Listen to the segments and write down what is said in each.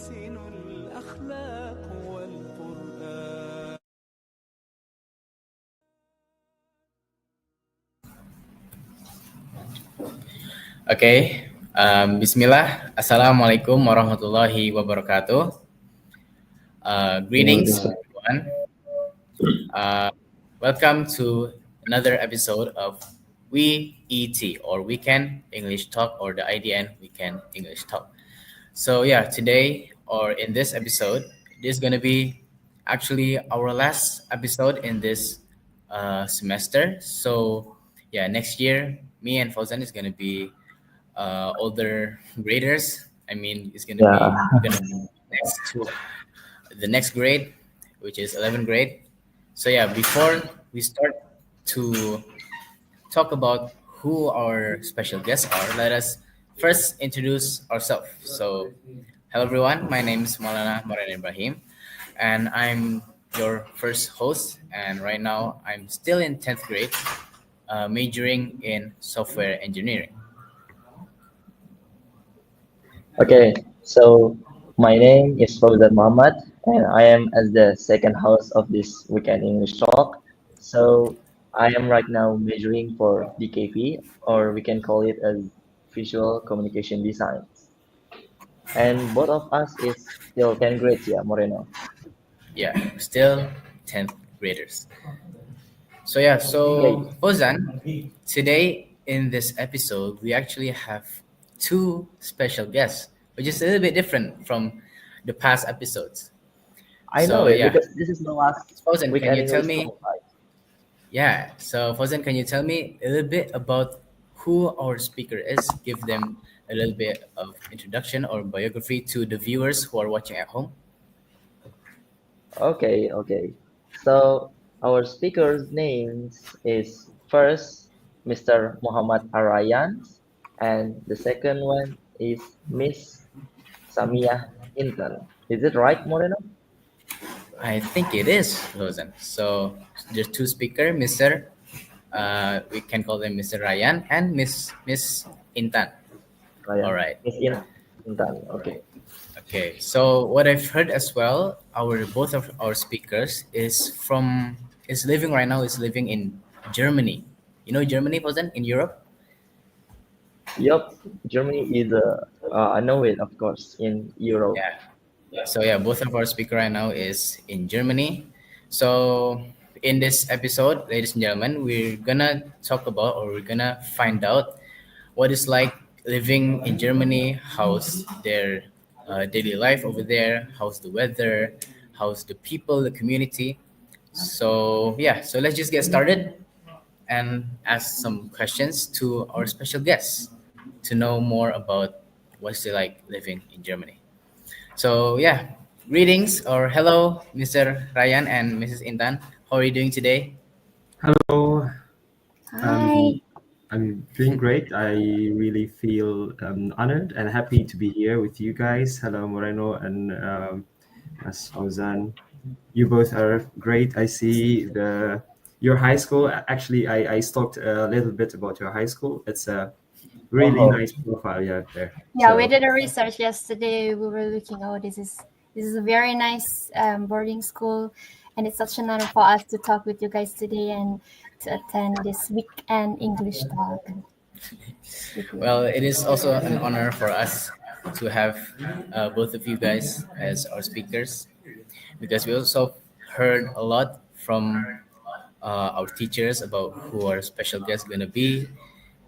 محاسن الأخلاق والقرآن. Okay, Bismillah. Assalamualaikum warahmatullahi wabarakatuh. Greetings, everyone. Uh, Welcome to another episode of We ET or Weekend English Talk or the IDN Weekend English Talk. So yeah, today or in this episode, this is gonna be actually our last episode in this semester. So yeah, next year, me and Fauzan is gonna be older graders. I mean, it's gonna Yeah, be we're gonna be next to the next grade, which is 11th grade. So yeah, before we start to talk about who our special guests are, let us first introduce ourselves. So, hello everyone, my name is Maulana Maran Ibrahim, and I'm your first host. And right now, I'm still in 10th grade, majoring in software engineering. okay. So my name is Fauzan Muhammad, and I am as the second host of this weekend English talk. So I am right now majoring for DKP, or we can call it as Visual Communication Design. And both of us is still 10 grades, yeah, Moreno. Yeah, still 10th graders. So yeah, Okay, so Ozan, today in this episode we actually have two special guests, which is a little bit different from the past episodes. I know So it yeah, because this is the last Fozan, can weekend you tell English me? talk, right? Yeah, so Fozan, can you tell me a little bit about who our speaker is? Give them a little bit of introduction or biography to the viewers who are watching at home. Okay. So our speaker's names is first Mr. Muhammad Arayan, and the second one is Miss Samia Intan. Is it right, Moreno? I think it is Fozan. So there's two speaker, Mr. We can call them Mr. Ryan and Miss Intan. All Ryan. right. Intan. Okay. Okay. So what I've heard as well, our both of our speakers is living right now is living in Germany. You know Germany, wasn't in Europe? Yup. Germany is I know it, of course, in Europe. Yeah. So yeah, both of our speaker right now is in Germany. So in this episode, ladies and gentlemen, we're gonna talk about or we're gonna find out what it's like living in Germany, how's their daily life over there, how's the weather, how's the people, the community. So yeah, so let's just get started and ask some questions to our special guests to know more about what's it like living in Germany. So yeah, greetings or hello, Mr. Ryan and Mrs. Intan. How are you doing today? Hello, Hi. um, I'm doing great. I really feel honored and happy to be here with you guys. Hello, Moreno and Mas Fauzan. You both are great. I see your high school. Actually, I stalked a little bit about your high school. It's a really Oh, nice profile you have there. Yeah, we So did a research yesterday. We were looking. Oh, this is a very nice boarding school, and it's such an honor for us to talk with you guys today and to attend this weekend English talk with you. Well, it is also an honor for us to have both of you guys as our speakers because we also heard a lot from our teachers about who our special guest gonna be.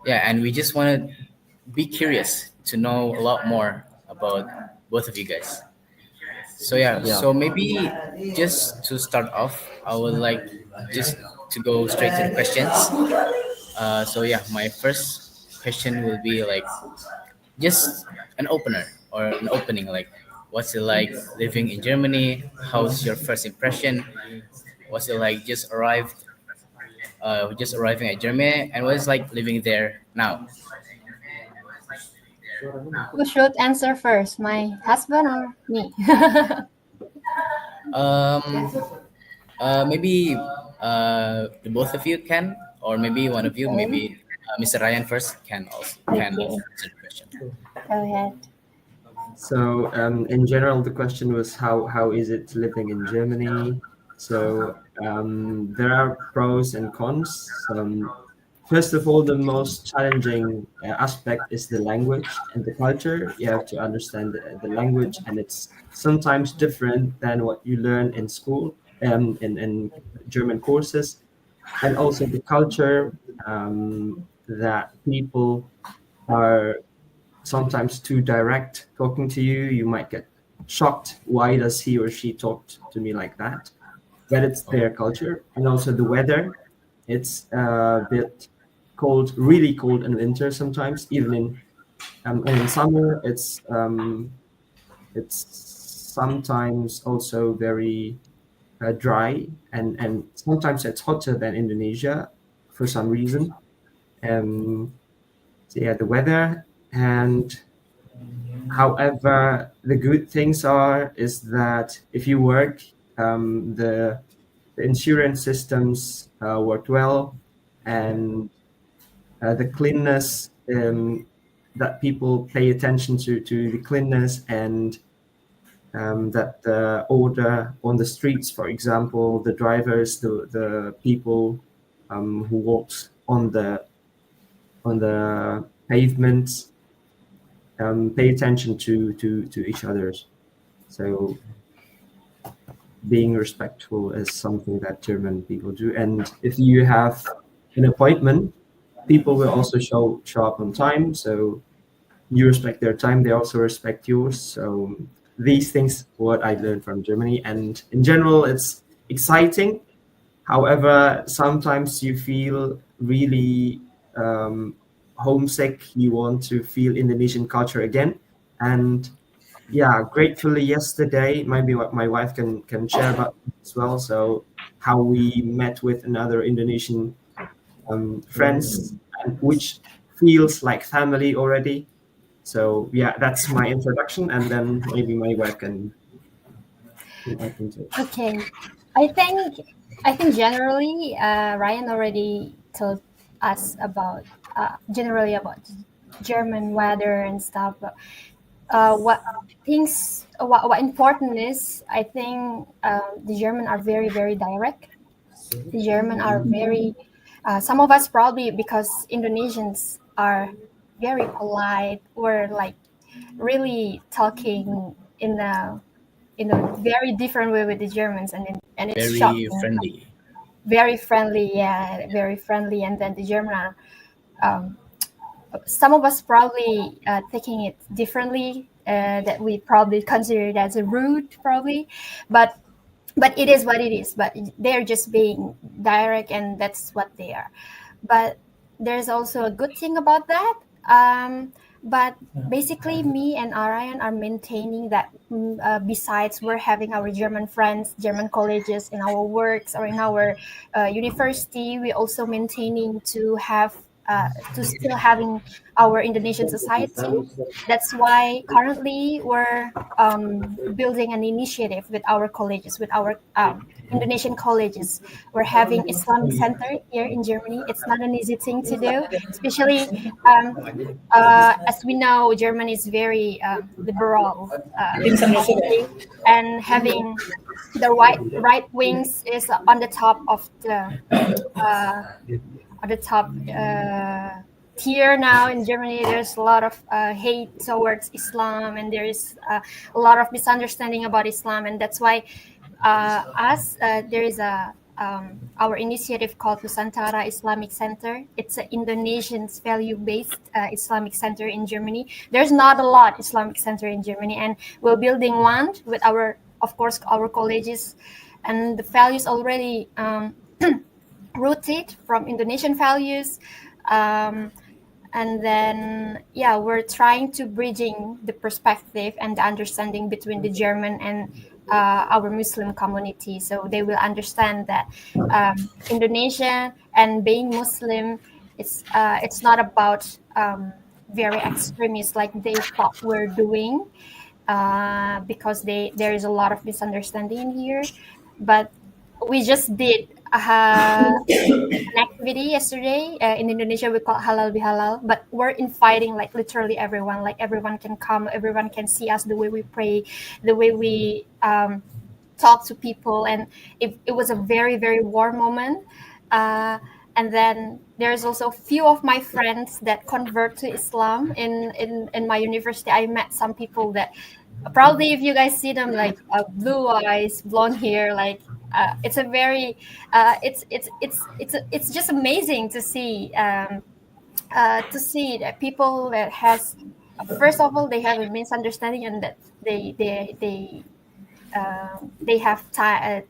Yeah, and we just want to be curious to know a lot more about both of you guys. So yeah, yeah. so maybe just to start off, I would like just to go straight to the questions. So yeah, my first question will be like just an opener or an opening, like what's it like living in Germany? How's your first impression? What's it like just arriving at Germany, and what it's like living there now? Who should answer first, my husband or me? Um, Maybe the both of you can, or maybe one of you, Okay, maybe Mr. Ryan first can also can okay, answer the question. go ahead. So in general, the question was how is it living in Germany? So there are pros and cons. First of all, the most challenging aspect is the language and the culture. You have to understand the language, and it's sometimes different than what you learn in school, in German courses, and also the culture, that people are sometimes too direct talking to you. You might get shocked. Why does he or she talk to me like that? But it's their culture. And also the weather. It's a bit cold, really cold in winter sometimes. Even in summer, it's sometimes also very dry, and sometimes it's hotter than Indonesia for some reason. So yeah, the weather. And however, the good things is that if you work, the insurance systems work well, and the cleanness, that people pay attention to the cleanness, and that the order on the streets, for example, the drivers, the people who walks on the pavements, pay attention to each other's. So being respectful is something that German people do. And if you have an appointment, people will also show up on time. So you respect their time, they also respect yours. So these things, what I learned from Germany, and in general, it's exciting. However, sometimes you feel really homesick. You want to feel Indonesian culture again, and yeah, gratefully yesterday, maybe what my wife can share about as well. So how we met with another Indonesian friends, and which feels like family already. So yeah, that's my introduction, and then maybe my wife can add into it. Okay, I think I think generally Ryan already told us about generally about German weather and stuff. But what important is, I think the German are very direct. The German are very some of us probably because Indonesians are very polite or like really talking in a very different way with the Germans, and it's Very shocking. friendly. Very friendly, yeah, very friendly. And then the German are um, some of us probably taking it differently, that we probably consider it as a rude probably, but it is what it is. But they're just being direct, and that's what they are. But there's also a good thing about that. But basically, me and Arian are maintaining that. Besides, we're having our German friends, German colleges in our works or in our university. We also maintaining to have to still having our Indonesian society. That's why currently we're building an initiative with our colleges, with our Indonesian colleges. We're having Islamic Center here in Germany. It's not an easy thing to do, especially as we know, Germany is very liberal, and having the right wings is on the top of the tier now in Germany. There's a lot of hate towards Islam, and there is a lot of misunderstanding about Islam, and that's why there is a our initiative called Nusantara Islamic Center. It's an Indonesian value-based Islamic center in Germany. There's not a lot Islamic center in Germany, and we're building one with of course, our colleges, and the values already rooted from Indonesian values. And then, yeah, we're trying to bridging the perspective and the understanding between the German and our Muslim community, so they will understand that Indonesia and being Muslim, it's not about very extremist like they thought we're doing, because there is a lot of misunderstanding here. But we just did an activity yesterday. In Indonesia, we call halal bihalal, but we're inviting like literally everyone. Like everyone can come, everyone can see us, the way we pray, the way we talk to people, and it was a very very warm moment. And then there's also a few of my friends that convert to Islam in my university. I met some people that probably if you guys see them, like blue eyes, blonde hair, like it's a very it's just amazing to see that people that has, first of all, they have a misunderstanding, and that they have time.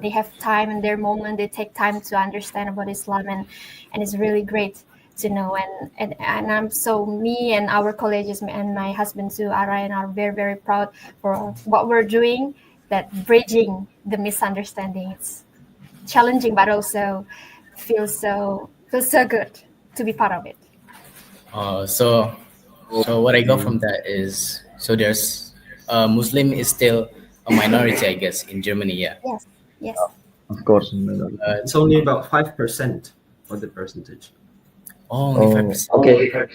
They have time in their moment. They take time to understand about Islam, and it's really great to know. And I'm so, me and our colleges and my husband too, Arayan, are very very proud for what we're doing. That bridging the misunderstanding. It's challenging, but also feels so good to be part of it. So what I got from that is, so there's Muslim is still a minority, I guess, in Germany. Yeah. Yes, yes. Of course. Minority. It's only about 5% of the percentage. Only Oh, 5%. okay.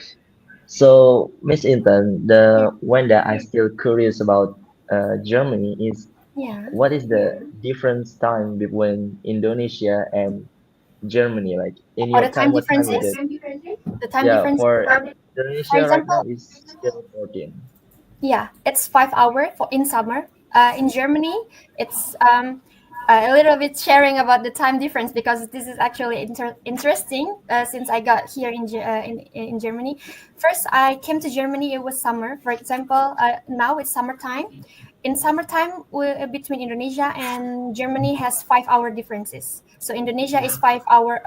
So, Miss Intan, the one that I'm still curious about Germany is Yeah. what is the difference time between Indonesia and Germany? Like in Or your the time time, what time is differences. it? The time Yeah, difference. for For Indonesia right now example, is still 14. yeah, it's 5 hours for in summer. In Germany, it's a little bit sharing about the time difference, because this is actually interesting since I got here in Germany. First, I came to Germany. It was summer. For example, now it's summertime. In summertime, between Indonesia and Germany has 5 hour differences. So Indonesia is 5 hour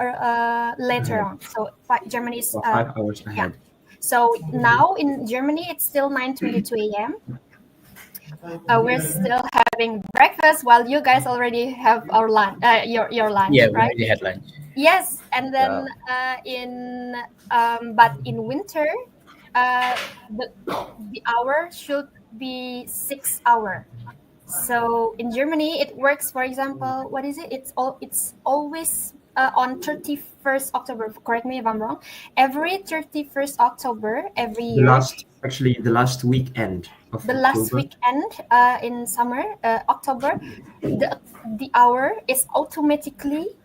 later on. So Germany is Or 5 hours yeah. ahead. So now in Germany, it's still 9:22 a.m. We're still having breakfast while you guys already have our lunch, your lunch, Yeah, we right? already had lunch. Yes, and then Yeah. but in winter, uh, the hour should be 6 hour. So in Germany, it works. For example, what is it? It's always on 31st October. Correct me if I'm wrong. Every 31st October every year, The last weekend of the last October. weekend in summer, October, the hour is automatically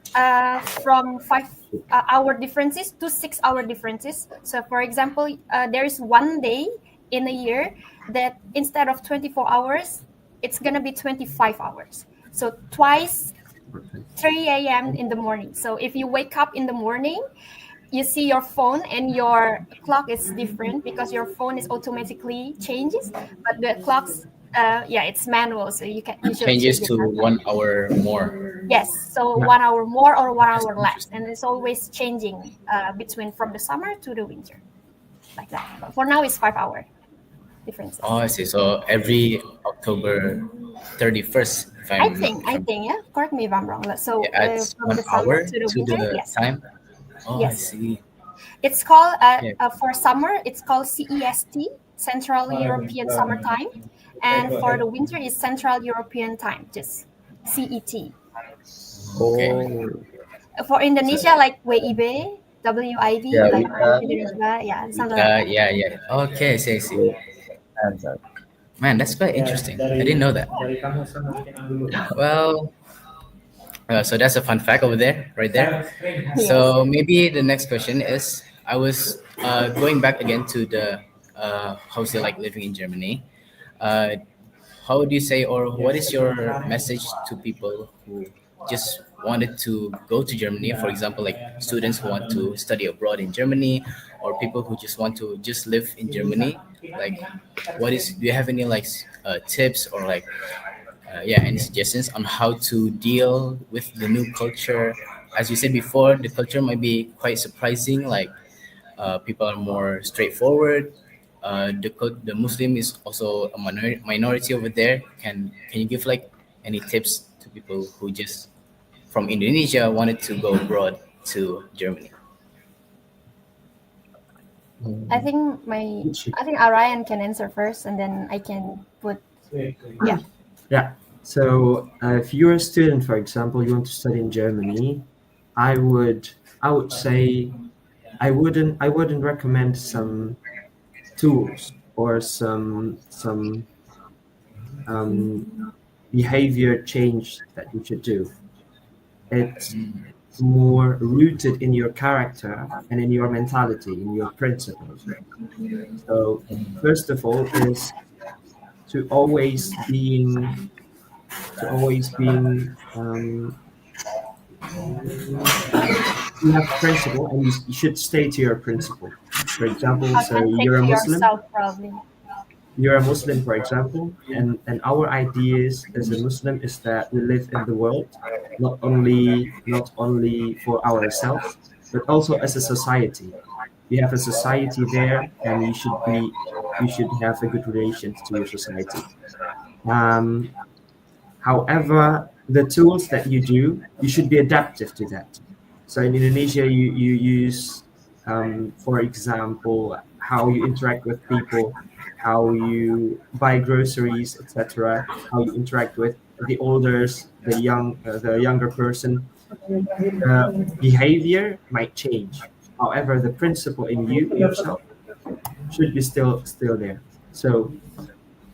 from 5 hour differences to 6 hour differences. So for example, there is one day in a year that instead of 24 hours, it's gonna be 25 hours. So twice 3 a.m. in the morning. So if you wake up in the morning, you see your phone and your clock is different because your phone is automatically changes, but the clocks, yeah, it's manual, so you should Changes change it to manually. 1 hour more. Yes, so Yeah. 1 hour more or 1 hour That's less, interesting. and it's always changing between from the summer to the winter, like that. But for now, it's 5 hour differences. Oh, I see. So every October 31st, if I I'm not, think, if I I'm, think, yeah. Correct me if I'm wrong. So it adds from one the summer hour to the to winter, the yes, time. Oh, I yes. see. It's called Yeah. for summer. It's called CEST, Central European Summer Time, and for the winter is Central European Time, just CET. Okay. Oh, For So, Indonesia, like WIB, WIB, yeah, like with Waktu Indonesia, yeah, something like that. yeah, yeah. Okay, I see, I see. the answer. Man, that's quite interesting. I didn't know that. Well, so that's a fun fact over there, right there. Yes. So maybe the next question is, I was going back again to the how's it like living in Germany. Uh, how would you say, or what is your message to people who just wanted to go to Germany? For example, like students who want to study abroad in Germany, or people who just want to just live in Germany. Like, what is? Do you have any like tips or like yeah, any suggestions on how to deal with the new culture? As you said before, the culture might be quite surprising. Like people are more straightforward. The Muslim is also a minority over there. Can you give like any tips to people who just from Indonesia wanted to go abroad to Germany? I Mm, think I think Arayan can answer first, and then I can put, yeah. Yeah. So if you're a student, for example, you want to study in Germany, I would say I wouldn't recommend some tools or some um, behavior change that you should do. It's more rooted in your character and in your mentality, in your principles. So first of all is to always being you have a principle and you should stay to your principle. For example, so Authentic to yourself, probably. you're a Muslim, for example, and our ideas as a Muslim is that we live in the world not only for ourselves, but also as a society. We have a society there, and you should have a good relations to your society. Um, However, the tools that you do, you should be adaptive to that. So in Indonesia, you use, for example, how you interact with people, how you buy groceries, etc., how you interact with the elders, the younger person. Behavior might change. However, the principle in you yourself should be still there. So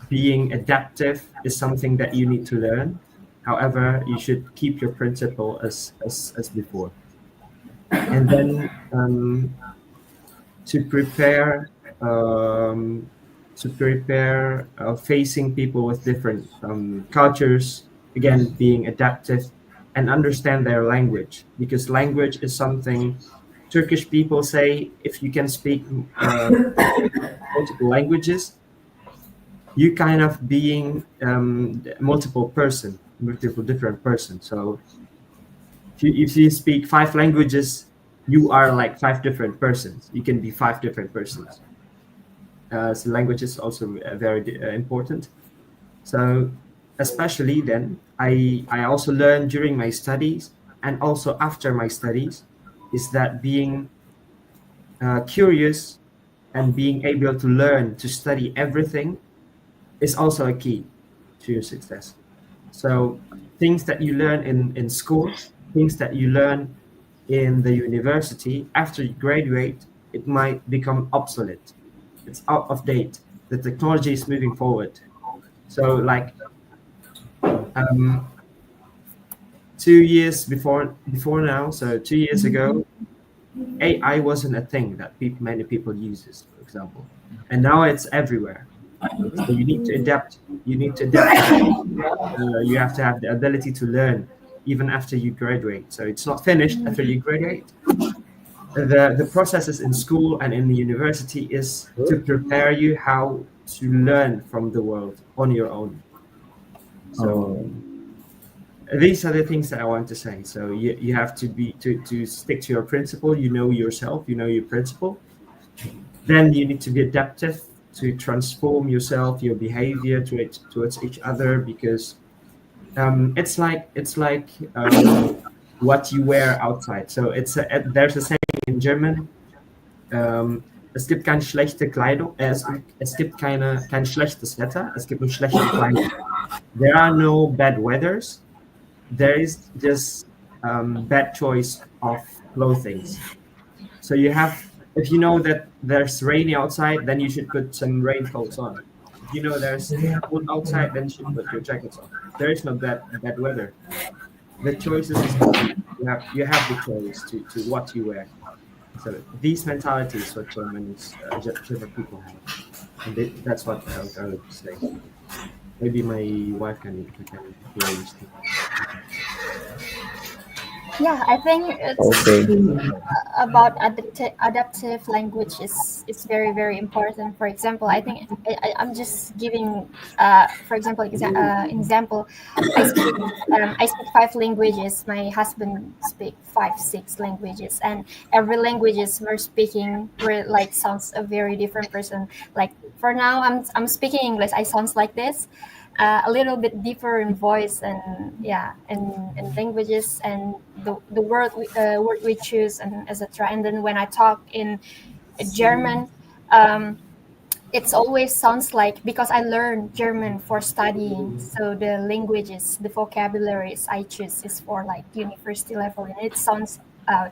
being adaptive is something that you need to learn. However, you should keep your principle as before. And then to prepare facing people with different cultures, again being adaptive and understand their language, because language is something Turkish people say if you can speak multiple languages, you kind of being multiple different person. So if you speak 5 languages, you are like 5 different persons. You can be 5 different persons. So language is also very important. So especially then, I also learned during my studies and also after my studies is that being curious and being able to learn to study everything is also a key to your success. So things that you learn in school, things that you learn in the university, after you graduate, it might become obsolete. It's out of date. The technology is moving forward. So like 2 years before now, so 2 years ago, AI wasn't a thing that many people uses, for example, and now it's everywhere. So you need to adapt. You have to have the ability to learn even after you graduate. So it's not finished after you graduate. The processes in school and in the university is to prepare you how to learn from the world on your own. So these are the things that I want to say. So you have to stick to your principle. You know yourself. You know your principle. Then you need to be adaptive to transform yourself, your behavior towards each other, because it's like what you wear outside. So there's a saying in German. Es gibt keine schlechte Kleidung. Es gibt kein schlechtes Wetter. Es gibt nur schlechte Kleidung. There are no bad weathers. There is just bad choice of clothing. So if you know that there's rainy outside, then you should put some raincoats on. If you know there's cold outside, then you should put your jackets on. There is no bad weather. The choices is you have the choice to what you wear. So these mentalities what German people have, and that's what I would say. Maybe my wife can hear you. Yeah, I think it's about adaptive language is very, very important. For example, I think I'm just giving for example example. I speak 5 languages. My husband speak 5, 6 languages, and every languages we're speaking like sounds a very different person. Like for now, I'm speaking English. I sounds like this. A little bit deeper in voice and and languages and the word we choose and etc. And then when I talk in German, it's always sounds like, because I learned German for studying, so the languages, the vocabularies I choose is for like university level, and it sounds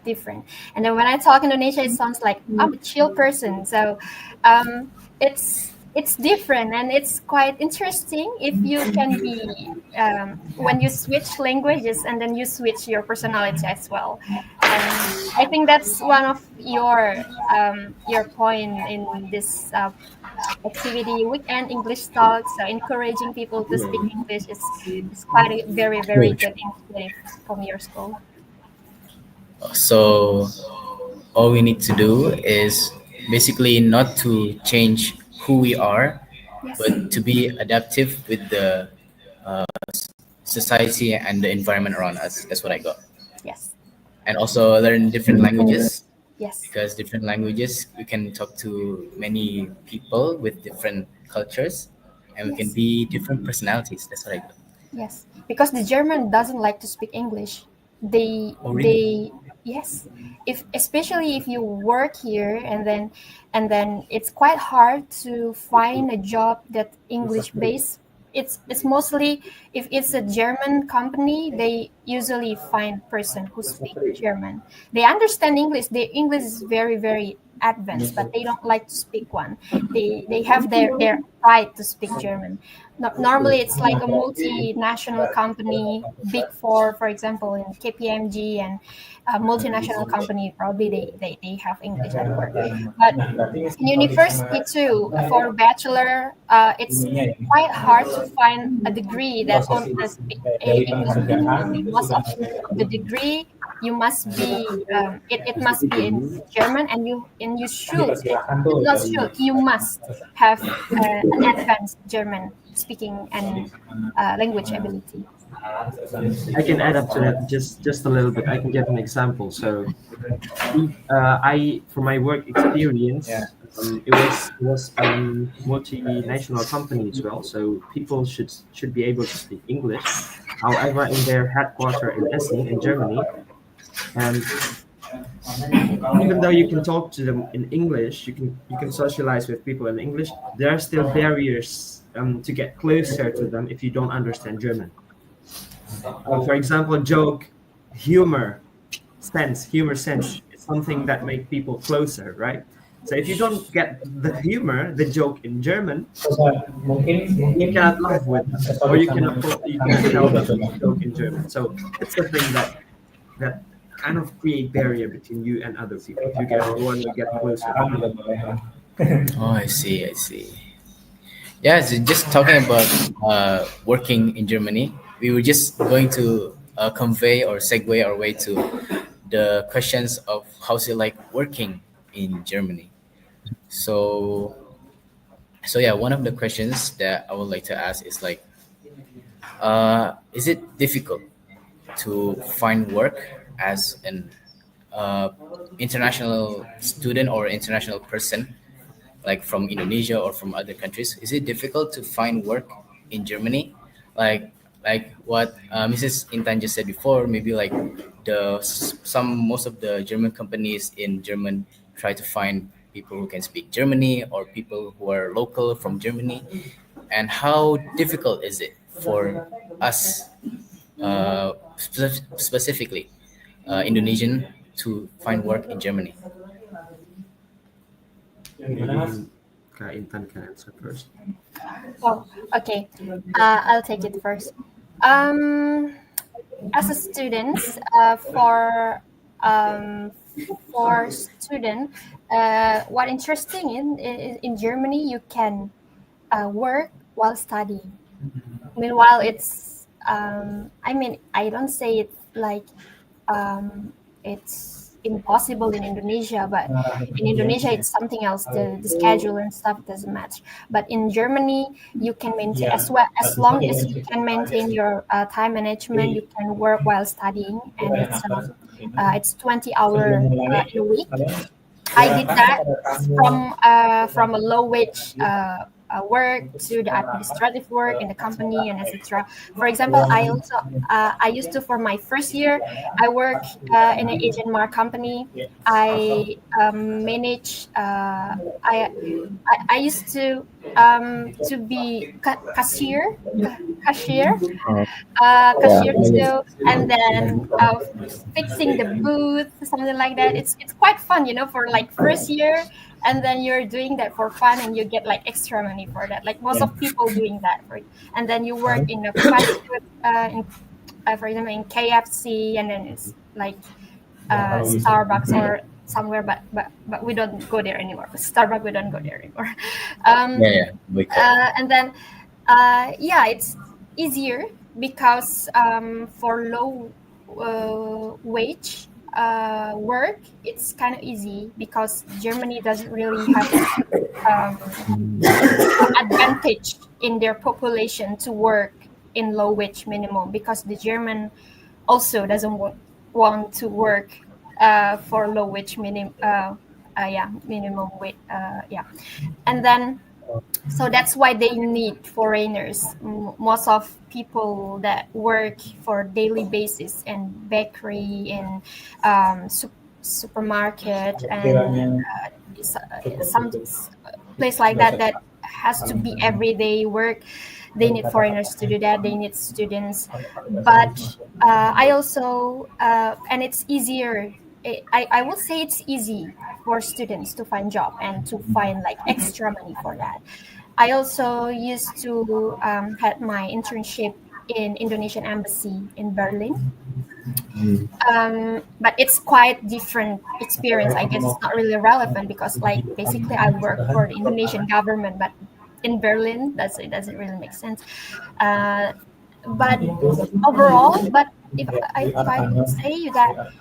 different. And then when I talk Indonesia, it sounds like I'm a chill person. So um, it's different, and it's quite interesting if you can be when you switch languages and then you switch your personality as well. And I think that's one of your point in this activity, weekend English talk. So encouraging people to speak English is quite a very good initiative from your school. So all we need to do is basically not to change who we are, Yes. but to be adaptive with the society and the environment around us. That's what I got. Yes. And also learn different languages, Yes. because different languages we can talk to many people with different cultures, and we can Yes. be different personalities. That's what I got. Yes, because the German doesn't like to speak English. They Oh, really? they yes, if especially if you work here, and then it's quite hard to find a job that English based. It's mostly, if it's a German company, they usually find person who speak German. They understand English. Their English is very advanced, but they don't like to speak one. They have their pride to speak German. Normally, it's like a multinational company, Big Four, for example, in KPMG, and a multinational company. Probably they have English at work. But in university too, for bachelor, it's quite hard to find a degree that only speak English speaking only. Most of the degree, you must be it must be in German, and you should, it's not should, you must have an advanced German speaking and language ability. I can add up to that just a little bit. I can give an example. So, I for my work experience, Yeah. it was multinational company as well. So people should be able to speak English. However, in their headquarter in Essen, in Germany, and even though you can talk to them in English, you can socialize with people in English. There are still barriers to get closer to them if you don't understand German. For example, joke, humor sense is something that make people closer, right? So if you don't get the humor, the joke in German, you cannot laugh with them, or you cannot tell them the joke in German. So it's the thing that kind of create barrier between you and other people. If you want to get closer to them. Oh, I see. I see. Yeah, so just talking about working in Germany, we were just going to convey or segue our way to the questions of how's it like working in Germany. So, so yeah, one of the questions that I would like to ask is like, is it difficult to find work as an international student or international person, like from Indonesia or from other countries? Is it difficult to find work in Germany? Like what Mrs. Intan just said before, maybe like most of the German companies in German try to find people who can speak Germany or people who are local from Germany. And how difficult is it for us, specifically Indonesian, to find work in Germany? Maybe Kak Intan can answer first. Oh, okay. I'll take it first. As a student, for student, what interesting in Germany, you can work while studying. Meanwhile, I don't say it like it's impossible in Indonesia, but in Indonesia it's something else. The schedule and stuff doesn't match. But in Germany, you can maintain, as long as you can maintain your time management, you can work while studying, and it's 20 hours in a week. I did that from a low wage work, to the administrative work in the company, and etc. For example, I used to, for my first year, I work in an Asian Mar company. I manage. I used to be cashier, Yeah. cashier too, and then fixing the booth, something like that. It's quite fun, for like first year, and then you're doing that for fun, and you get like extra money for that. Like most of people doing that, right? And then you work in a fast food, for example, in KFC, and then it's like Starbucks or somewhere, but we don't go there anymore. Starbucks, we don't go there anymore. Yeah, we could. And then it's easier because for low wage work, it's kind of easy because Germany doesn't really have advantage in their population to work in low wage minimum, because the German also doesn't want to work for low wage minimum wage, and then so that's why they need foreigners. Most of people that work for daily basis in bakery, in supermarket, and some place like that has to be everyday work, they need foreigners to do that. They need students, but I also and it's easier. I would say it's easy for students to find job and to find like extra money for that. I also used to had my internship in Indonesian embassy in Berlin. But it's quite different experience. I guess it's not really relevant because like basically I work for the Indonesian government, but in Berlin, it doesn't really make sense. But overall, but if I would say that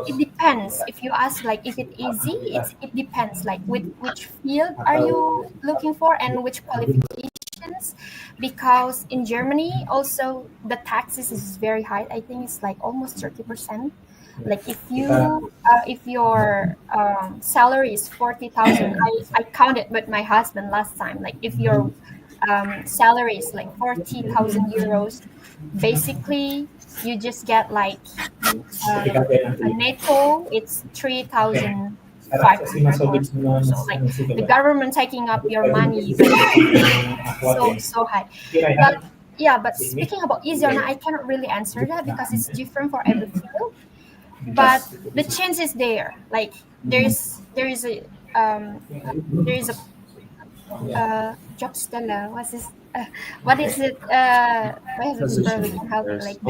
it depends. If you ask like if it's easy, it depends. Like which field are you looking for and which qualifications? Because in Germany also the taxes is very high. I think it's like almost 30%. Like if your salary is 40,000, I counted with my husband last time. Like if your salary is like 40,000 euros, basically you just get like a netto, it's 3,500. So like the government taking up your money is so high. But speaking about easy or not, I cannot really answer that because it's different for every field. But the chance is there. Like there is a job stella. What's this? What is it? What is it? Like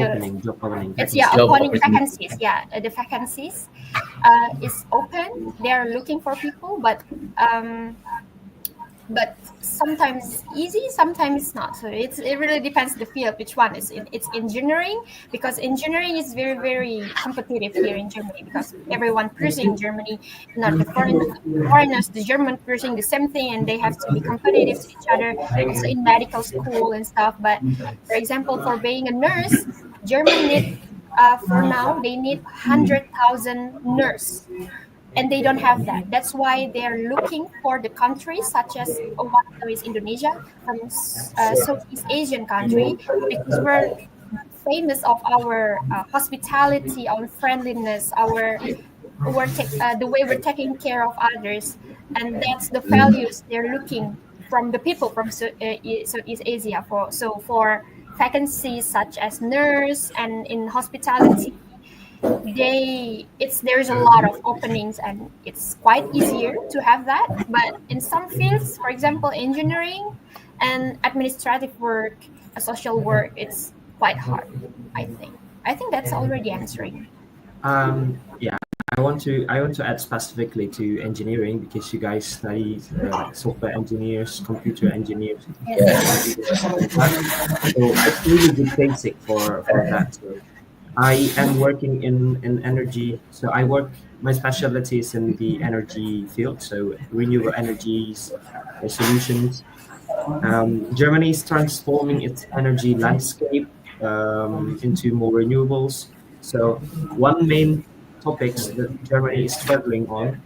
Job opening. it's Job opening opportunity. vacancies. Yeah, the vacancies is open. They are looking for people, but sometimes easy, sometimes it's not. So it really depends the field, which one is it. It's engineering, because engineering is very, very competitive here in Germany because everyone pursuing in Germany, not the foreigners, the German pursuing the same thing, and they have to be competitive to each other. Also in medical school and stuff. But for example, for being a nurse, Germany need for now they need 100,000 nurse. And they don't have that. That's why they're looking for the countries such as one of them is Indonesia, from Southeast Asian country, because we're famous of our hospitality, our friendliness, the way we're taking care of others, and that's the values they're looking from the people from Southeast Asia. For vacancies such as nurse and in hospitality, there's a lot of openings and it's quite easier to have that. But in some fields, for example engineering and administrative work, social work, it's quite hard. I think that's already answering. Yeah, I want to add specifically to engineering because you guys study software engineers, computer engineers. Yes. So it's really good basic for that. So I am working in energy. So my specialty is in the energy field, so renewable energies solutions. Germany is transforming its energy landscape into more renewables. So one main topics that Germany is struggling on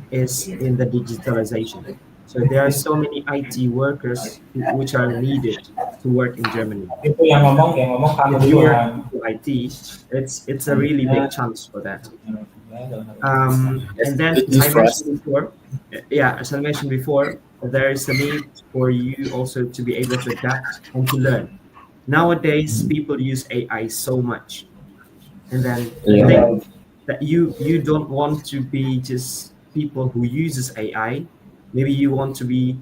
is in the digitalization. So there are so many IT workers which are needed to work in Germany. Itu yang ngomong kamu If you're duluan. into IT, it's a really big chance for that. And then, Good news for us. as I mentioned before, there is a need for you also to be able to adapt and to learn. Nowadays, people use AI so much, and then I think that you don't want to be just people who uses AI. Maybe you want to be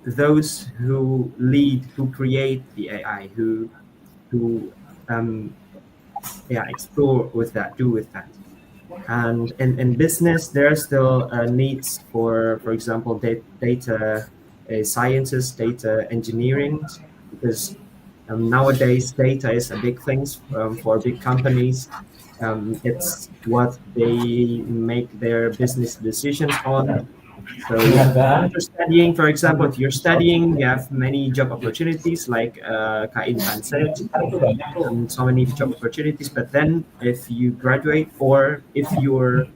those who lead, who create the AI, who explore with that, do with that. And in business, there are still needs for example, data scientists, data engineering, because nowadays data is a big thing for big companies. It's what they make their business decisions on. So if you're studying, for example, if you're studying, you have many job opportunities, like Kak Intan said, so many job opportunities. But then if you graduate, or if you're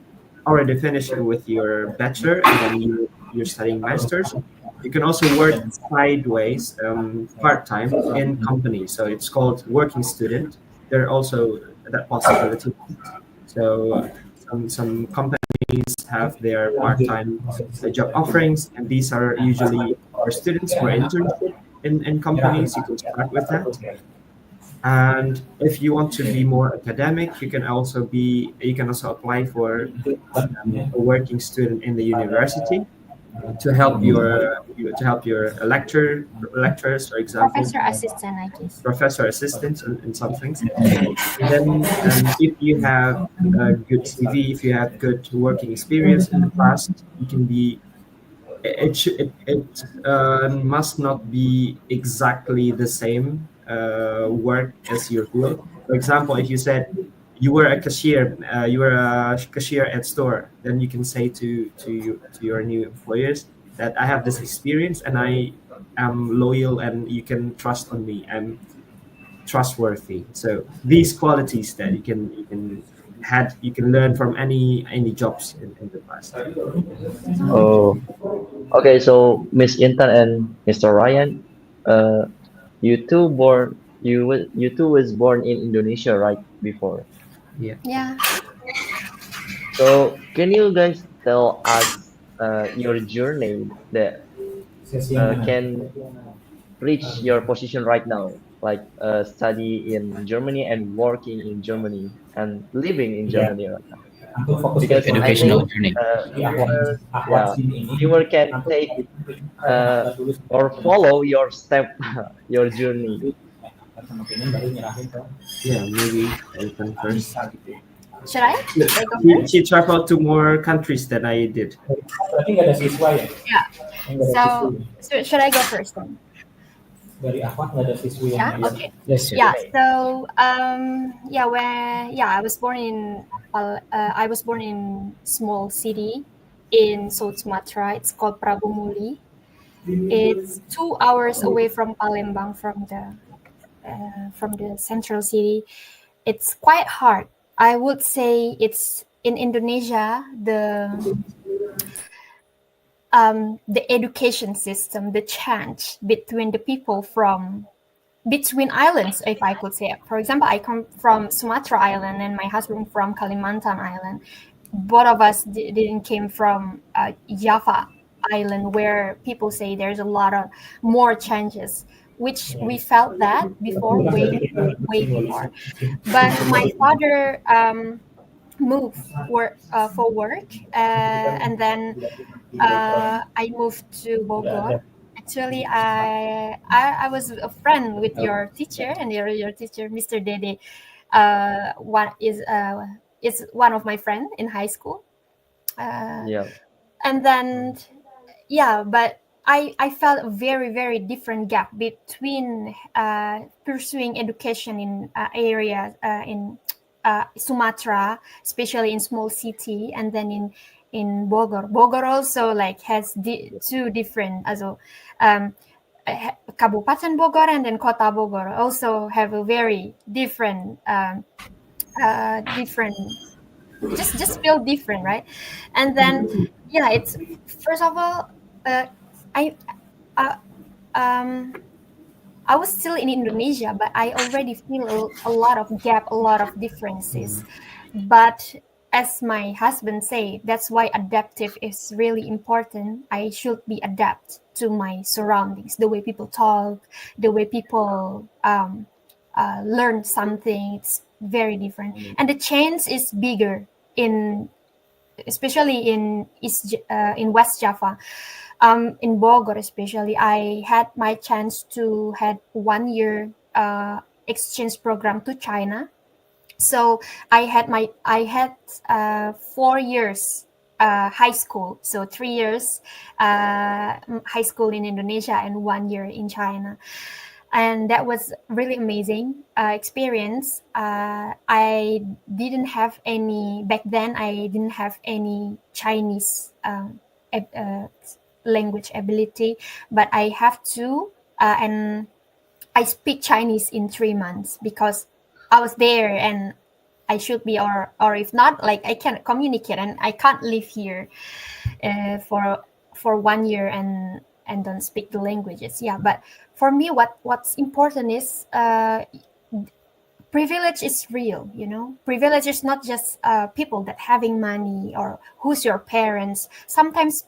already finished with your bachelor and then you're studying masters, you can also work sideways, part-time in companies. So it's called working student. There are also that possibility. So some companies have their part-time job offerings, and these are usually for students for internship in companies. You can start with that. And if you want to be more academic, you can also apply for a working student in the university to help your lecturers, for example, Professor assistant, I guess. professor assistants in some things. And then if you have a good CV, if you have good working experience in the past, you can be. It must not be exactly the same work as your field. For example, if you said you were a cashier, at store, then you can say to your new employers that I have this experience and I am loyal and you can trust on me. I'm trustworthy. So these qualities that you can learn from any jobs in the past. Oh, okay. So Miss Intan and Mr. Ryan, you two was born in Indonesia, right? Before. Yeah. So can you guys tell us your journey that can reach your position right now, like study in Germany and working in Germany and living in Germany right now? Antum fokus ke Because I Educational think journey. viewers, akhwat yeah, sini ini. viewer can Antum take daftar dulu or follow your step, your journey. sama pengen baru nyerahin ke Yeah, maybe I can first. Anissa gitu. Should I? Should I go first? She traveled to more countries than I did. Berarti nggak ada siswa ya? Yeah. Nggak ada siswi. So should I go first then? Dari akhwat nggak ada siswi Yeah. yang Okay. Yes. Yeah. So I was born in small city in South Sumatra. It's called Prabumuli. It's 2 hours away from Palembang, from the central city. It's quite hard. I would say it's in Indonesia, the education system, the change between the people between islands, if I could say. For example, I come from Sumatra Island and my husband from Kalimantan Island. Both of us didn't came from Java Island, where people say there's a lot of more changes, which we felt that before, way before. But my father moved for work, and then I moved to Bogor. Actually, I was a friend with your teacher, and your teacher, Mr. Dede, is one of my friends in high school. Yeah. And then, but I felt a very, very different gap between pursuing education in areas in Sumatra, especially in small city, and then in Bogor. Bogor also like has two different, Kabupaten Bogor and then Kota Bogor also have a very different, just feel different, right? And then it's first of all, uh, um, I was still in Indonesia, but I already feel a lot of gap, a lot of differences. But as my husband say, that's why adaptive is really important. I should be adapt to my surroundings, the way people talk, the way people learn something. It's very different, and the change is bigger in, especially in West Java. In Bogor, especially, I had my chance to had 1 year exchange program to China. So I had 4 years high school, so 3 years high school in Indonesia and 1 year in China, and that was really amazing experience. I didn't have any back then. I didn't have any Chinese language ability, but I have to, and I speak Chinese in 3 months because I was there and I should be, or if not, like I can't communicate and I can't live here for 1 year and don't speak the languages. Yeah, but for me, what's important is privilege is real. Privilege is not just people that having money or who's your parents. Sometimes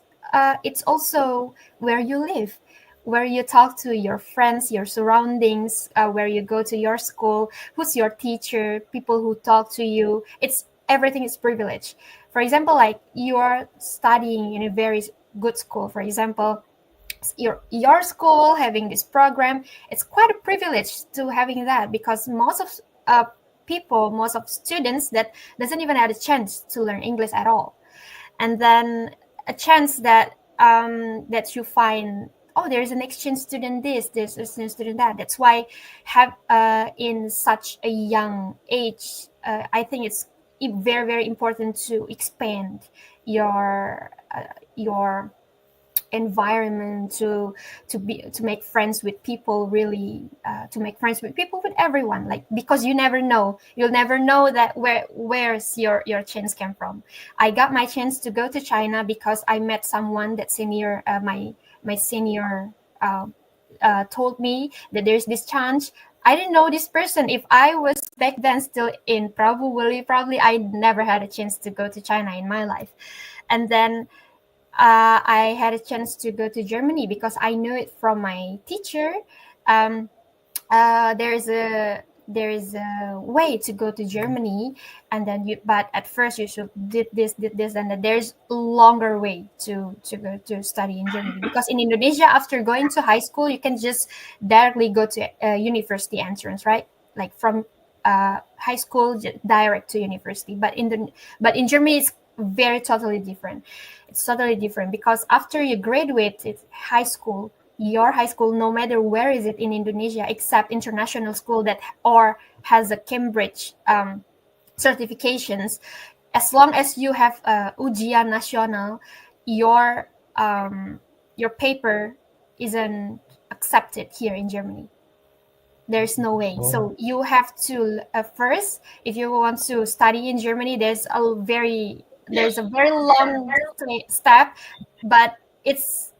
it's also where you live, where you talk to your friends, your surroundings, where you go to your school, who's your teacher, people who talk to you. It's everything is privilege. For example, like you are studying in a very good school, for example, your school having this program, it's quite a privilege to having that, because most of people, most of students that doesn't even have a chance to learn English at all, and then a chance that that you find, oh, there's an exchange student this, there's an exchange student that. That's why have in such a young age, I think it's very, very important to expand your environment, to make friends with people, really to make friends with people, with everyone, like, because you'll never know that where's your chance came from. I got my chance to go to China because I met someone that senior, my senior told me that there's this chance. I didn't know this person. If I was back then still in, probably I never had a chance to go to China in my life. And then I had a chance to go to Germany because I knew it from my teacher. There is a way to go to Germany, and then but at first you should did this, and then there's a longer way to go to study in Germany, because in Indonesia, after going to high school, you can just directly go to university entrance, right? Like from high school direct to university. But in Germany, it's very totally different. It's totally different because after you graduate high school, your high school, no matter where is it in Indonesia, except international school that or has a Cambridge certifications, as long as you have ujian nasional, your paper isn't accepted here in Germany. There's no way. So you have to first, if you want to study in Germany, there's a very long step, but it's,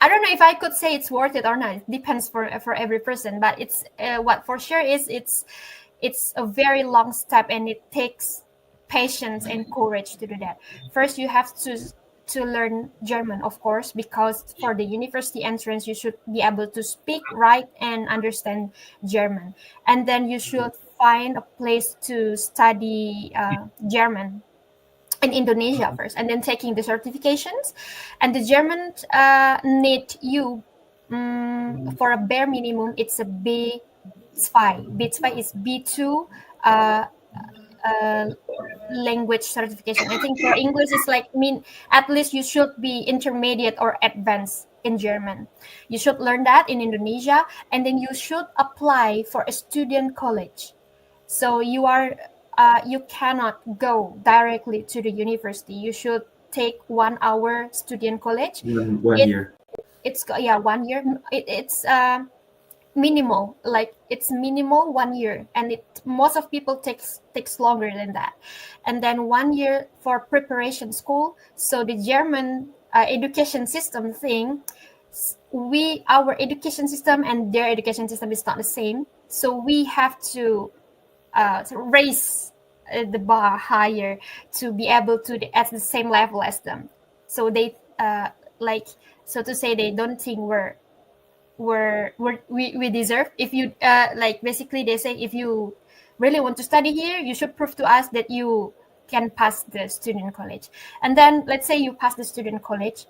I don't know if I could say it's worth it or not. It depends for every person, but it's what for sure is it's a very long step, and it takes patience and courage to do that. First, you have to learn German, of course, because for the university entrance, you should be able to speak, write, and understand German, and then you should find a place to study German in Indonesia first, and then taking the certifications. And the German need you for a bare minimum, it's a B2. B2 is B2 language certification. I think for English it's like at least you should be intermediate or advanced in German. You should learn that in Indonesia, and then you should apply for a student college. So you cannot go directly to the university. You should take 1 hour student college. One year. It's 1 year. It's minimal, like it's minimal 1 year, and most of people takes longer than that. And then 1 year for preparation school. So the German education system thing, our education system and their education system is not the same, so we have to raise the bar higher to be able to at the same level as them. So they like, so to say, they don't think we deserve. If you like, basically they say, if you really want to study here, you should prove to us that you can pass the student college. And then let's say you pass the student college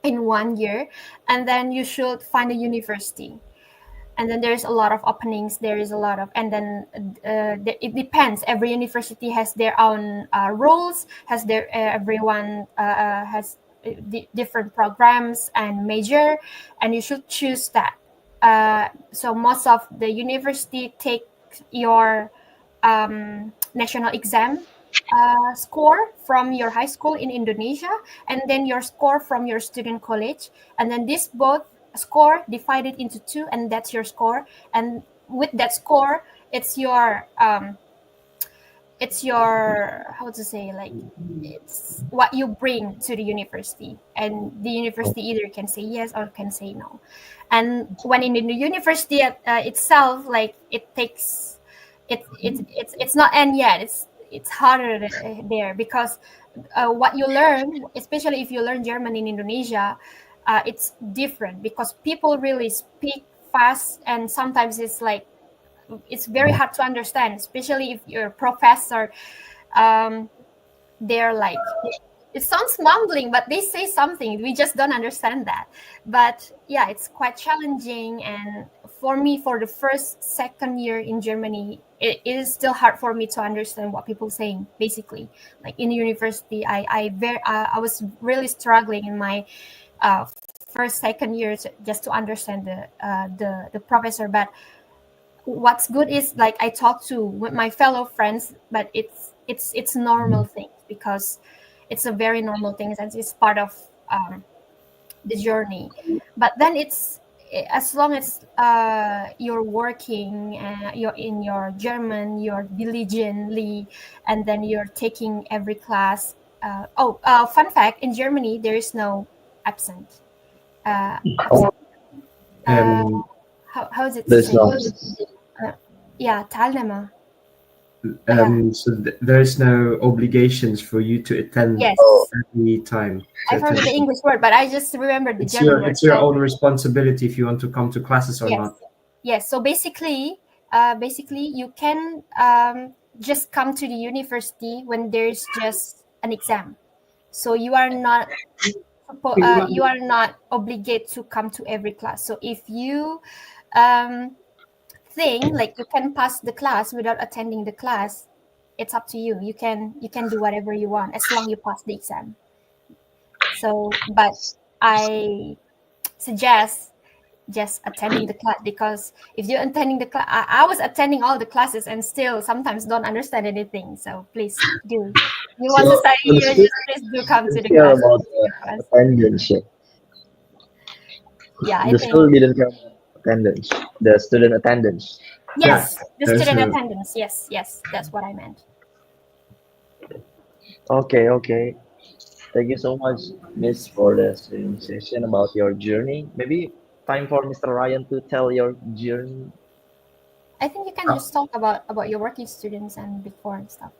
in 1 year, and then you should find a university, and then there's a lot of openings, there is a lot of, and then it depends, every university has their own rules, has their everyone has different programs and major, and you should choose that. So most of the university take your national exam score from your high school in Indonesia, and then your score from your student college, and then this both score divided into two, and that's your score. And with that score, it's your how to say, like, it's what you bring to the university, and the university either can say yes or can say no. And when in the university itself, like, it takes it's not end yet, it's harder there, because what you learn, especially if you learn German in Indonesia, it's different, because people really speak fast, and sometimes it's like, it's very hard to understand, especially if your professor they're like, it sounds mumbling, but they say something, we just don't understand that. But yeah, it's quite challenging. And for me, for the second year in Germany, it is still hard for me to understand what people saying. Basically, like in university, I was really struggling in my second year just to understand the professor. But what's good is, like, I talk to with my fellow friends, but it's normal thing, because it's a very normal thing, and it's part of the journey. But then it's, as long as you're working, you're in your German, you're diligently, and then you're taking every class. Fun fact, in Germany there is no absent. How is it There's say? no. Yeah, Teilnehmer. So there's no obligations for you to attend Yes. every time. I forgot the English word, but I just remembered the German word. It's your own responsibility if you want to come to classes or Yes. not. Yes. So basically, you can just come to the university when there's just an exam. So you are not obligated to come to every class. So if you think like you can pass the class without attending the class, it's up to you. You can do whatever you want as long you pass the exam. So, but I suggest just attending the class, because if you're attending the class, I was attending all the classes and still sometimes don't understand anything. So please do. You want to study here, just please do come to the Care class. about the attendance. Yeah, I The think school didn't care about attendance. The student attendance. yes, the there's student no- attendance. Yes, that's what I meant. Okay. Thank you so much, Miss, for the session about your journey. Maybe time for Mr. Ryan to tell your journey. I think you can just talk about your working students and before and stuff.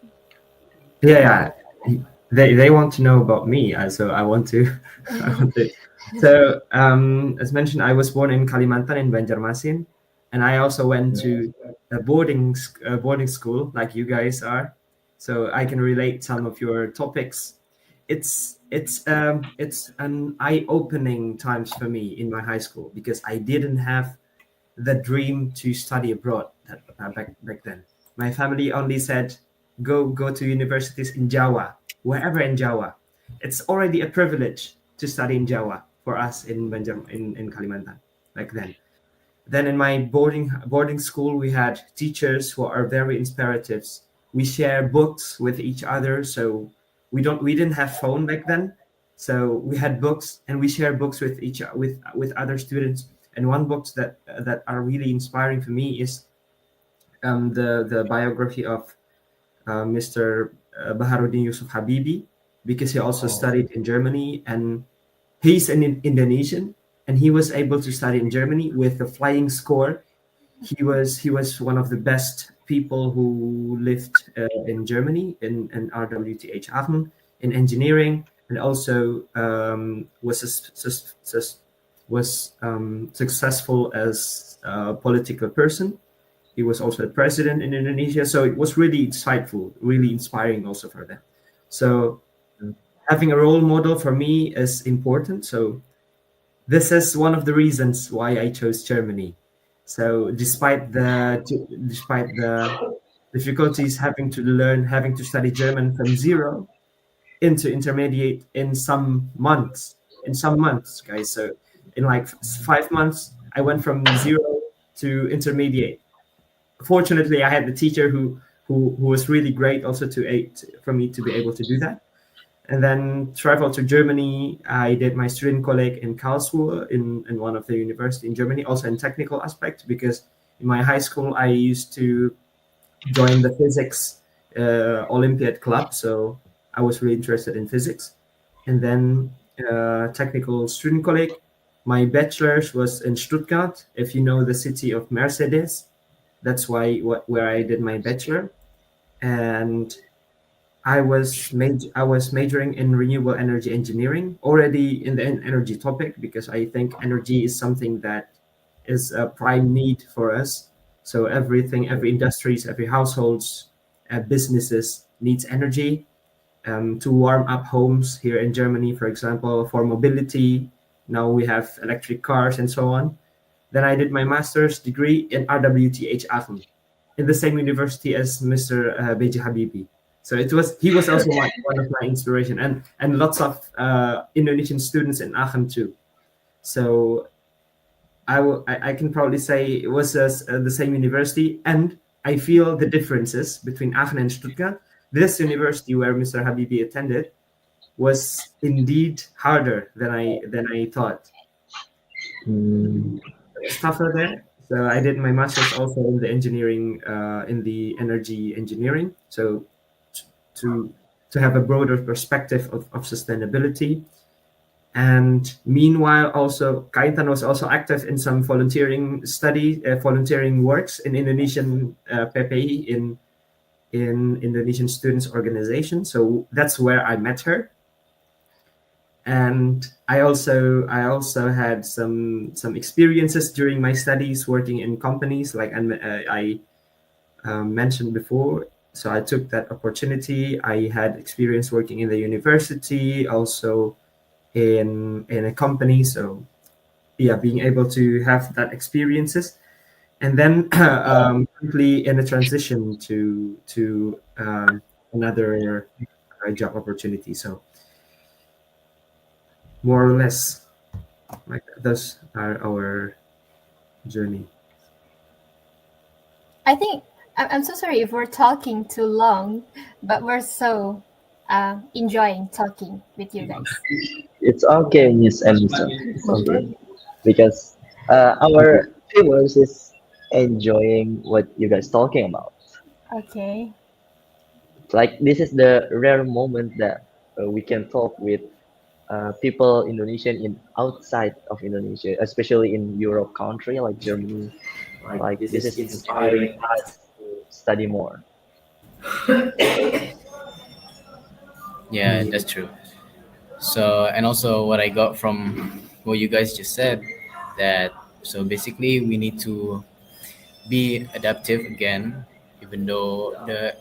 Yeah. They want to know about me, so I want to. So as mentioned, I was born in Kalimantan in Banjarmasin, and I also went to a boarding school like you guys are, so I can relate some of your topics. It's an eye-opening times for me in my high school, because I didn't have the dream to study abroad back then. My family only said, go to universities in Jawa, wherever in Jawa. It's already a privilege to study in Jawa for us in Kalimantan back then. Then in my boarding school, we had teachers who are very inspirative. We share books with each other, so we didn't have phone back then, so we had books and we share books with other students. And one book that are really inspiring for me is the biography of Mr. Baharudin Yusuf Habibi, because he also studied in Germany, and he's an Indonesian, and he was able to study in Germany with a flying score. He was one of the best people who lived in Germany in RWTH Aachen in engineering, and also was successful as a political person. He was also a president in Indonesia, so it was really insightful, really inspiring also for them. So having a role model for me is important. So this is one of the reasons why I chose Germany. So despite the difficulties having to study German from zero into intermediate in some months, guys. So in like 5 months, I went from zero to intermediate. Fortunately, I had the teacher who was really great also for me to be able to do that. And then traveled to Germany. I did my student colleague in Karlsruhe in one of the university in Germany, also in technical aspect, because in my high school I used to join the physics Olympiad club, so I was really interested in physics. And then technical student colleague. My bachelor's was in Stuttgart, if you know the city of Mercedes. That's where I did my bachelor, and I was majoring in renewable energy engineering, already in the energy topic, because I think energy is something that is a prime need for us. So every industries, every households, businesses needs energy to warm up homes here in Germany, for example, for mobility. Now we have electric cars and so on. Then I did my master's degree in RWTH Aachen, in the same university as Mr. B.J. Habibie. So he was also one of my inspiration, and lots of Indonesian students in Aachen too. So I can probably say it was the same university, and I feel the differences between Aachen and Stuttgart. This university where Mr. Habibie attended was indeed harder than I thought. It's tougher there. So I did my master's also in the engineering, in the energy engineering. So to have a broader perspective of sustainability. And meanwhile, also Kaintan was also active in some volunteering works in Indonesian PPI in Indonesian Students Organization. So that's where I met her. And I also had some experiences during my studies working in companies, like I mentioned before. So I took that opportunity. I had experience working in the university, also in a company. So yeah, being able to have that experiences, and then quickly in a transition to another job opportunity. So more or less, like those are our journey. I think I'm so sorry if we're talking too long, but we're so enjoying talking with you guys. It's okay, Miss Emerson. It's okay because our viewers is enjoying what you guys talking about. Okay. Like this is the rare moment that we can talk with people Indonesian in outside of Indonesia, especially in Europe country like Germany. Like this is inspiring us to study more. Yeah, that's true. So, and also what I got from what you guys just said, that so basically we need to be adaptive again, even though the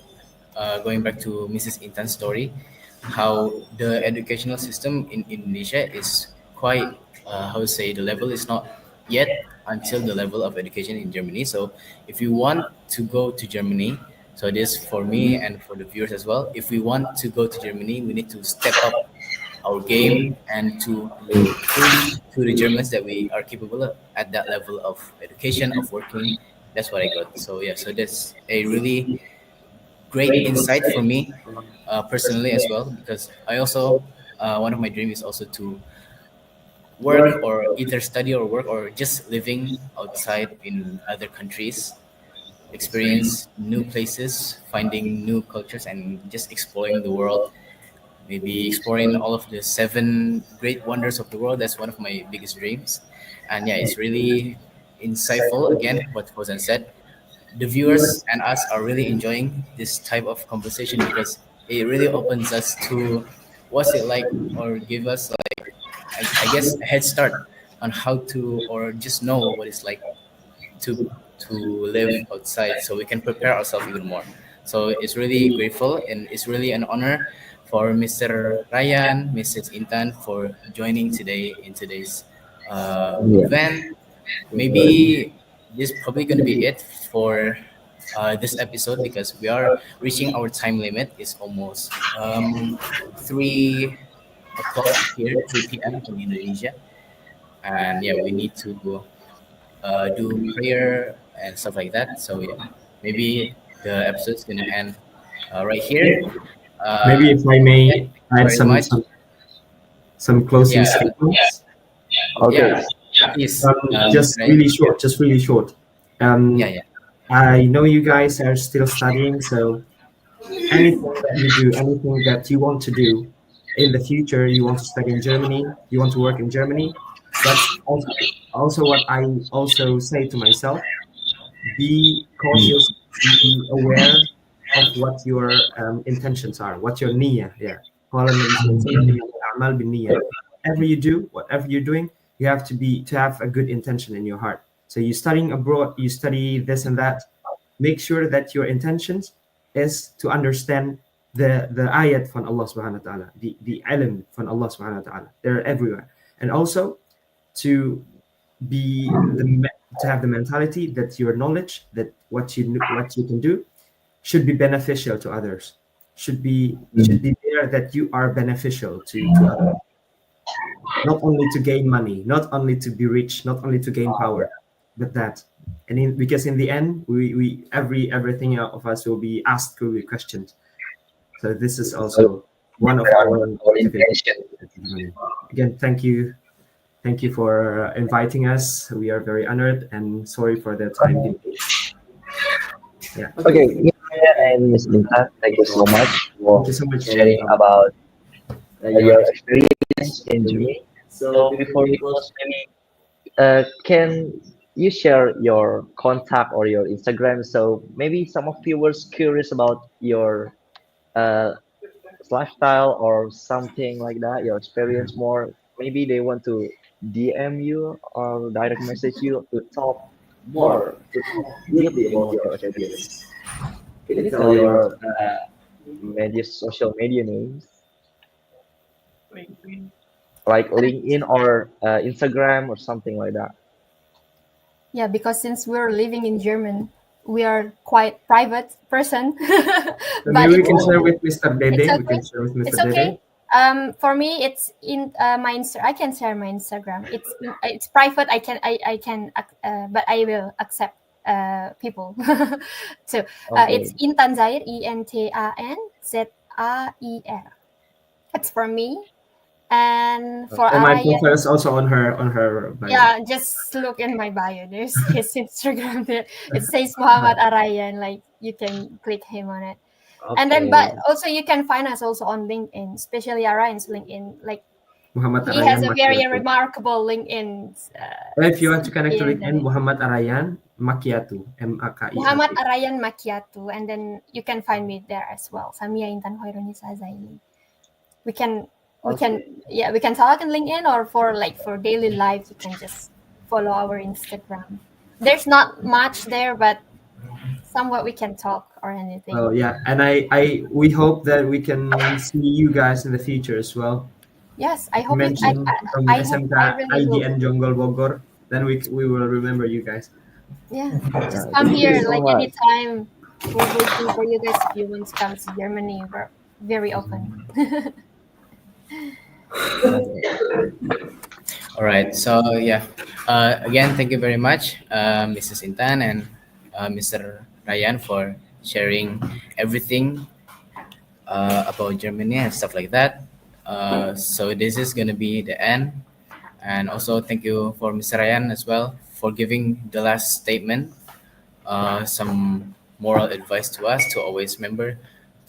going back to Mrs. Intan's story, how the educational system in Indonesia is quite, how to say, the level is not yet until the level of education in Germany. So if you want to go to Germany, so this for me and for the viewers as well, if we want to go to Germany, we need to step up our game and to prove to the Germans that we are capable of, at that level of education, of working. That's what I got. So yeah, so that's a really great insight for me personally as well, because I also one of my dreams is also to work or either study or work or just living outside in other countries, experience new places, finding new cultures, and just exploring the world maybe exploring all of the seven great wonders of the world. That's one of my biggest dreams. And yeah, it's really insightful. Again, what Fauzan said, the viewers and us are really enjoying this type of conversation because it really opens us to what's it like, or give us like I guess a head start on how to, or just know what it's like to live outside, so we can prepare ourselves even more. So it's really grateful, and it's really an honor for Mr. Ryan, Mrs. Intan for joining today in today's Yeah. event. Maybe this is probably going to be it for this episode because we are reaching our time limit. It's almost 3 o'clock here, 3 p.m. in Indonesia. And yeah, we need to do prayer and stuff like that. So yeah, maybe the episode's gonna end right here. Maybe if I Yeah, may thank you add very much. some closing Yeah, statements. Okay. yeah, please. Just Right? really short. Just really short. Yeah, yeah. I know you guys are still studying, so anything that you do, anything that you want to do in the future, you want to study in Germany, you want to work in Germany, that's also what I also say to myself. Be cautious, be aware of what your intentions are, what your niyyah. Yeah. قال النبي صلى الله عليه وسلم, "إنما الأعمال بالنية." Whatever you do, whatever you're doing, you have to have a good intention in your heart. So you're studying abroad, you study this and that. Make sure that your intentions is to understand the ayat from Allah subhanahu wa ta'ala, the ilm from Allah subhanahu wa ta'ala. They're everywhere. And also to to have the mentality that your knowledge, that what you can do should be beneficial to others. Should be there that you are beneficial to others. Not only to gain money, not only to be rich, not only to gain power, but that. And because in the end, we everything of us will be asked, will be questioned. So this is also one of our intention. Again, thank you for inviting us. We are very honored and sorry for the time delay. Yeah. Okay, Mia and Miss Intan, thank you so much for Thank you so much. sharing about your experience in Germany. So before we close, maybe can you share your contact or your Instagram? So maybe some of viewers curious about your lifestyle or something like that, your experience more. Maybe they want to DM you or direct message you to talk more, to talk deeply about your experience. Can you tell your social media names like LinkedIn or Instagram or something like that? Yeah, because since we're living in German, we are quite private person. So But maybe we it's, can share with Mr. Dede. it's We can okay. share with Mr. It's Dede. okay. For me, it's in my I can share my Instagram. It's private. I can but I will accept people. So Okay. it's Intan Zair, INTANZAIR. It's for me, and for And my Araya. profile is also on her bio. Yeah, just look in my bio. There's his Instagram there. It says Muhammad Arayan. Like you can click him on it. And then, but also you can find us also on LinkedIn, especially Arayan's LinkedIn. Like Muhammad he has Arayan a very Makiatu. remarkable LinkedIn. If you want to connect to Yeah, LinkedIn, Muhammad Arayan Makiatu, MAKIATU. Muhammad Arayan Makiatu, and then you can find me there as well. Samia Intan Hoirunisa Zaili. We can talk on LinkedIn, or for daily life you can just follow our Instagram. There's not much there, but somewhat we can talk or anything. Well, yeah, and we hope that we can see you guys in the future as well. Yes, I You hope it. mentioned from I hope SMK I really will. IDN Jonggol Bogor, then we will remember you guys. Yeah, just Yeah, come thank you here so like much. anytime. We're waiting for you guys if you want to come to Germany. We're very open. All right. So yeah, again, thank you very much, Mrs. Intan and Mr. Ryan for sharing everything about Germany and stuff like that. So this is gonna be the end, and also thank you for Mr. Ryan as well for giving the last statement, some moral advice to us to always remember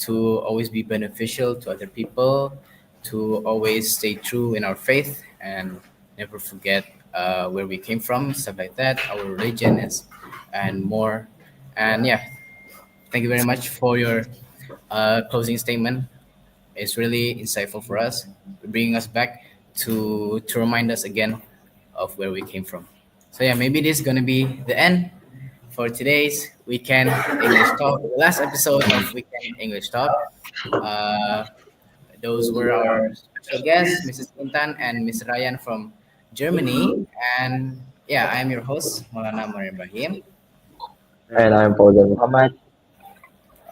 to always be beneficial to other people, to always stay true in our faith and never forget where we came from, stuff like that, our religion and more. And yeah, thank you very much for your closing statement. It's really insightful for us, bringing us back to remind us again of where we came from. So yeah, maybe this is gonna be the end for today's Weekend English Talk, the last episode of Weekend English Talk. Uh, those were our special guests, Mrs. Intan and Mr. Ryan from Germany. And yeah, I'm your host, Maulana Mar Ibrahim. And I'm Fauzan Muhammad.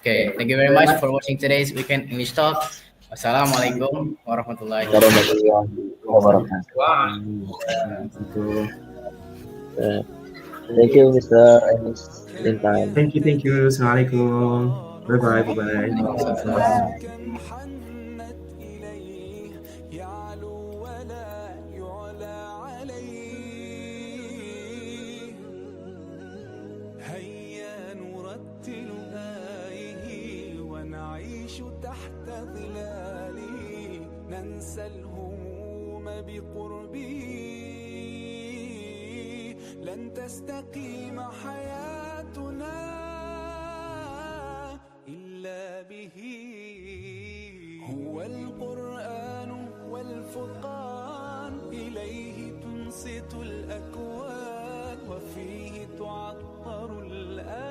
Okay, thank you very much for watching today's Weekend English Talk. Wassalamualaikum warahmatullahi Warahmatullahi wabarakatuh. Uh, Thank you, Mr. and Miss Intan. Thank you. Assalamualaikum. Bye-bye. كم حنت إليه يعلو ولا يعلى عليه هيا نرتل آيه ونعيش تحت ظلاله ننسى الهموم بقربه لن تستقيم حياتنا إلا به هو القرآن والفرقان إليه تنصت الأكوان وفيه تعطر الآن